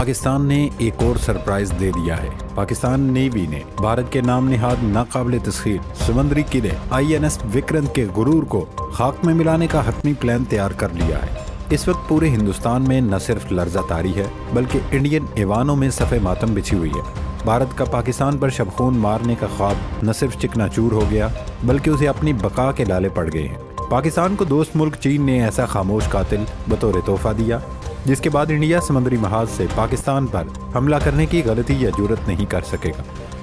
پاکستان نے ایک اور سرپرائز دے دیا ہے۔ پاکستان نیوی نے بھارت کے نام نہاد ناقابل تسخیر سمندری قلعے INS وکرانت کے غرور کو خاک میں ملانے کا حتمی پلان تیار کر لیا ہے۔ اس وقت پورے ہندوستان میں نہ صرف لرزہ طاری ہے بلکہ انڈین ایوانوں میں صف ماتم بچھی ہوئی ہے۔ بھارت کا پاکستان پر شبخون مارنے کا خواب نہ صرف چکنا چور ہو گیا بلکہ اسے اپنی بقا کے لالے پڑ گئے ہیں۔ پاکستان کو دوست ملک چین نے ایسا خاموش قاتل بطور تحفہ دیا جس کے بعد انڈیا سمندری محاذ سے پاکستان پر حملہ کرنے کی غلطی یا جرات نہیں کر سکے گا۔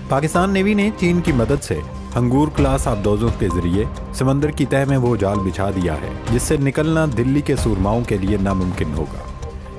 پاکستان نیوی نے چین کی مدد سے انگور کلاس آبدوزوں کے ذریعے سمندر کی تہہ میں وہ جال بچھا دیا ہے جس سے نکلنا دلی کے سورماؤں کے لیے ناممکن ہوگا۔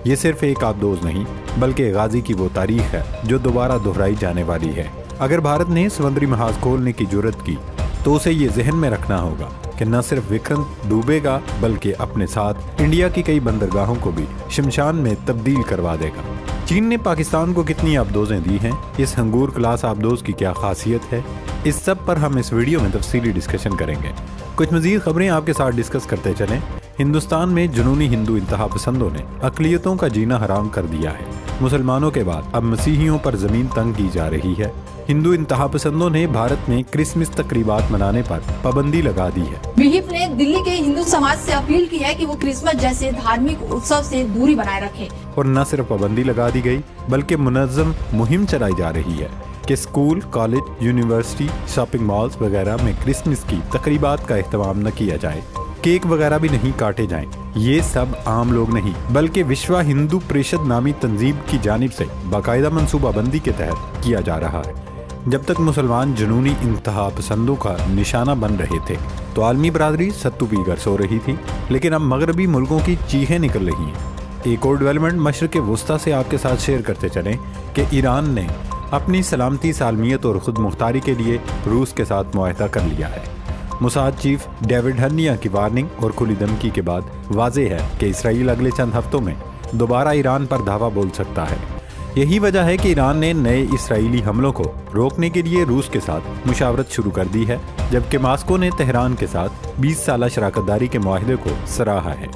یہ صرف ایک آبدوز نہیں بلکہ غازی کی وہ تاریخ ہے جو دوبارہ دہرائی جانے والی ہے۔ اگر بھارت نے سمندری محاذ کھولنے کی جرات کی تو اسے یہ ذہن میں رکھنا ہوگا کہ نہ صرف وکرانت ڈوبے گا بلکہ اپنے ساتھ انڈیا کی کئی بندرگاہوں کو بھی شمشان میں تبدیل کروا دے گا۔ چین نے پاکستان کو کتنی آبدوزیں دی ہیں، اس انگور کلاس آبدوز کی کیا خاصیت ہے، اس سب پر ہم اس ویڈیو میں تفصیلی ڈسکشن کریں گے۔ کچھ مزید خبریں آپ کے ساتھ ڈسکس کرتے چلیں۔ ہندوستان میں جنونی ہندو انتہا پسندوں نے اقلیتوں کا جینا حرام کر دیا ہے۔ مسلمانوں کے بعد اب مسیحیوں پر زمین تنگ کی جا رہی ہے۔ ہندو انتہا پسندوں نے بھارت میں کرسمس تقریبات منانے پر پابندی لگا دی ہے۔ وہیپ نے دلی کے ہندو سماج سے اپیل کی ہے کہ وہ کرسمس جیسے دھارمک اتسو سے دوری بنائے رکھے۔ اور نہ صرف پابندی لگا دی گئی بلکہ منظم مہم چلائی جا رہی ہے کہ school, college, university, shopping malls وغیرہ میں کرسمس کی تقریبات کا اہتمام نہ کیا جائے، کیک وغیرہ بھی نہیں کاٹے جائیں۔ یہ سب عام لوگ نہیں بلکہ وشوا ہندو پریشد نامی تنظیم کی جانب سے باقاعدہ منصوبہ بندی کے تحت کیا جا رہا ہے۔ جب تک مسلمان جنونی انتہا پسندوں کا نشانہ بن رہے تھے تو عالمی برادری ستو پی کر سو رہی تھی، لیکن اب مغربی ملکوں کی چیخیں نکل رہی ہیں۔ ایک اور ڈیولپمنٹ مشرق وسطیٰ سے آپ کے ساتھ شیئر کرتے چلیں کہ ایران نے اپنی سلامتی، سالمیت اور خود مختاری کے لیے روس کے ساتھ معاہدہ کر لیا ہے۔ موساد چیف ڈیوڈ ہرنیا کی وارننگ اور کھلی دھمکی کے بعد واضح ہے کہ اسرائیل اگلے چند ہفتوں میں دوبارہ ایران پر دھاوا بول سکتا ہے۔ یہی وجہ ہے کہ ایران نے نئے اسرائیلی حملوں کو روکنے کے لیے روس کے ساتھ مشاورت شروع کر دی ہے، جبکہ ماسکو نے تہران کے ساتھ 20 سالہ شراکت داری کے معاہدے کو سراہا ہے۔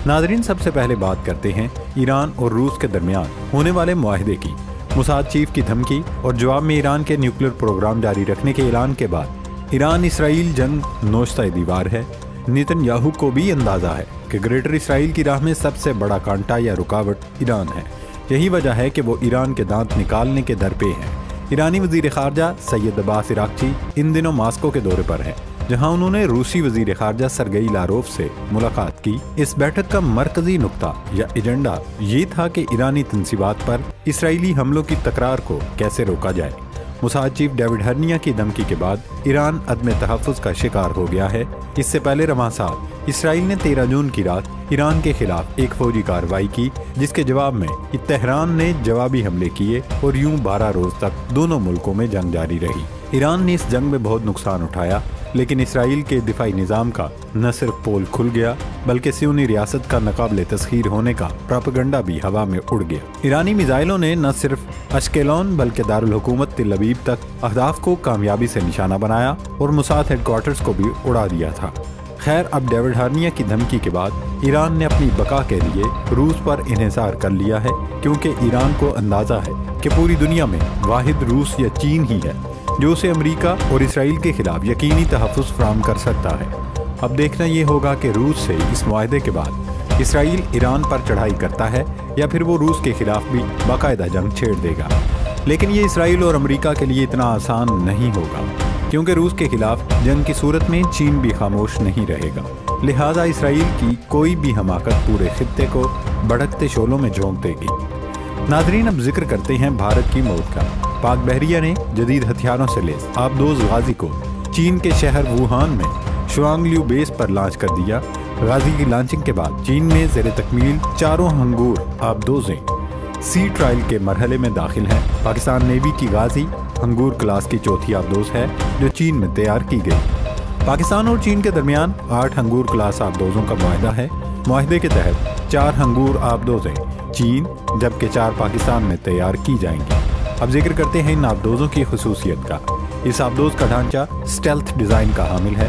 ناظرین، سب سے پہلے بات کرتے ہیں ایران اور روس کے درمیان ہونے والے معاہدے کی۔ موساد چیف کی دھمکی اور جواب میں ایران کے نیوکلیر پروگرام جاری رکھنے کے اعلان کے بعد ایران اسرائیل جنگ نوشتہ دیوار ہے۔ نیتن یاہو کو بھی اندازہ ہے کہ گریٹر اسرائیل کی راہ میں سب سے بڑا کانٹا یا رکاوٹ ایران ہے۔ یہی وجہ ہے کہ وہ ایران کے دانت نکالنے کے در پہ ہیں۔ ایرانی وزیر خارجہ سید عباس عراقچی ان دنوں ماسکو کے دورے پر ہیں، جہاں انہوں نے روسی وزیر خارجہ سرگئی لاروف سے ملاقات کی۔ اس بیٹھک کا مرکزی نقطہ یا ایجنڈا یہ تھا کہ ایرانی تنصیبات پر اسرائیلی حملوں کی تکرار کو کیسے روکا جائے۔ موساد چیف ڈیوڈ ہرنیا کی دھمکی کے بعد ایران عدم تحفظ کا شکار ہو گیا ہے۔ اس سے پہلے رواں سال اسرائیل نے 13 جون کی رات ایران کے خلاف ایک فوجی کارروائی کی، جس کے جواب میں تہران نے جوابی حملے کیے اور یوں 12 روز تک دونوں ملکوں میں جنگ جاری رہی۔ ایران نے اس جنگ میں بہت نقصان اٹھایا، لیکن اسرائیل کے دفاعی نظام کا نہ صرف پول کھل گیا بلکہ صہیونی ریاست کا ناقابل تسخیر ہونے کا پراپیگنڈا بھی ہوا میں اڑ گیا۔ ایرانی میزائلوں نے نہ صرف اشکیلون بلکہ دارالحکومت تل ابیب تک اہداف کو کامیابی سے نشانہ بنایا اور موساد ہیڈ کوارٹرز کو بھی اڑا دیا تھا۔ خیر، اب ڈیوڈ ہرنیا کی دھمکی کے بعد ایران نے اپنی بقا کے لیے روس پر انحصار کر لیا ہے، کیونکہ ایران کو اندازہ ہے کہ پوری دنیا میں واحد روس یا چین ہی ہے جو اسے امریکہ اور اسرائیل کے خلاف یقینی تحفظ فراہم کر سکتا ہے۔ اب دیکھنا یہ ہوگا کہ روس سے اس معاہدے کے بعد اسرائیل ایران پر چڑھائی کرتا ہے یا پھر وہ روس کے خلاف بھی باقاعدہ جنگ چھیڑ دے گا۔ لیکن یہ اسرائیل اور امریکہ کے لیے اتنا آسان نہیں ہوگا، کیونکہ روس کے خلاف جنگ کی صورت میں چین بھی خاموش نہیں رہے گا۔ لہٰذا اسرائیل کی کوئی بھی حماقت پورے خطے کو بھڑکتے شعلوں میں جھونک دے گی۔ ناظرین، اب ذکر کرتے ہیں بھارت کی موت کا۔ پاک بحریہ نے جدید ہتھیاروں سے لیس آبدوز غازی کو چین کے شہر ووہان میں شوانگ لیو بیس پر لانچ کر دیا۔ غازی کی لانچنگ کے بعد چین میں زیر تکمیل 4 ہنگور آبدوزیں سی ٹرائل کے مرحلے میں داخل ہیں۔ پاکستان نیوی کی غازی ہنگور کلاس کی چوتھی آبدوز ہے جو چین میں تیار کی گئی۔ پاکستان اور چین کے درمیان 8 ہنگور کلاس آبدوزوں کا معاہدہ ہے۔ معاہدے کے تحت 4 ہنگور آبدوزیں چین جبکہ 4 پاکستان میں تیار کی جائیں گی۔ اب ذکر کرتے ہیں ان آبدوزوں کی خصوصیت کا۔ اس آبدوز کا ڈھانچہ سٹیلتھ ڈیزائن کا حامل ہے،